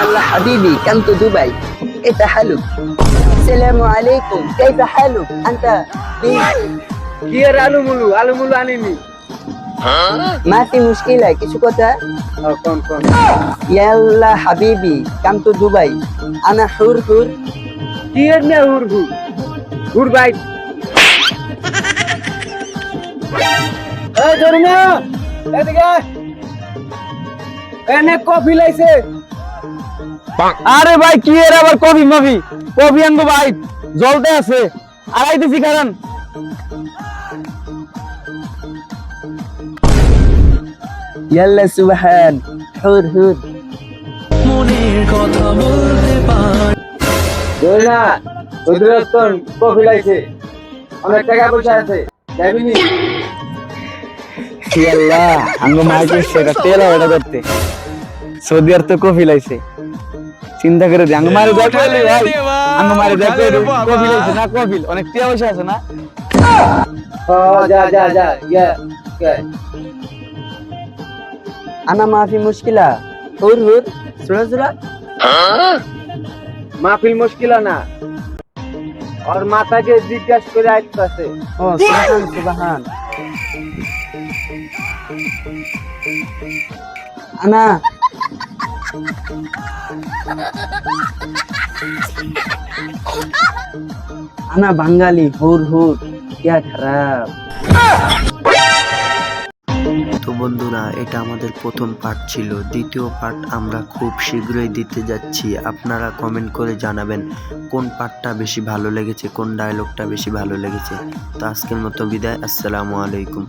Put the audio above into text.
يلا حبيبي كنت دبي كيف حالك السلام عليكم كيف حالك أنت কি এর আলু মুলু আনিনি ما في مشكلة কিছু কথা কোন কোন يلا حبيبي كنت دبي أنا حور حور কি এর না হুর ভাই এই ধর্মিয়া এদিকে এনে কফি লাইছে আরে ভাই কি এর আবার কবি আনবো ভাই জলতে আছে আড়াইতেছি কারণ يلا سبحان حور حور ধর্মিয়া উদ্রতন কফি লাইছে অনেক টাকা পয়সা আছে যাবিনি ইয়াল্লা আঙ্গ মাইকে সেটা তেল এটা করতে সৌদি আর তো কফি লাইছে চিন্তা করে দে আঙ্গ মারে দেখো ভাই আঙ্গ মারে দেখো কফি লাইছে না কফি অনেক টিয়া পয়সা আছে না ও যা ইয়া أنا ما في مشكلة حور حور سورة سورة মাহফিল মুশকিলা না আর মাতাকে জিজ্ঞাসা করে আইতাছে أوه سبحان سبحان أنا بنغالي حور حور क्या खराब তো বন্ধুরা এটা আমাদের প্রথম পার্ট ছিল দ্বিতীয় পার্ট আমরা খুব শীঘ্রই দিতে যাচ্ছি আপনারা কমেন্ট করে জানাবেন কোন পার্টটা বেশি ভালো লেগেছে কোন ডায়লগটা বেশি ভালো লেগেছে তো আজকের মতো বিদায় আসসালামু আলাইকুম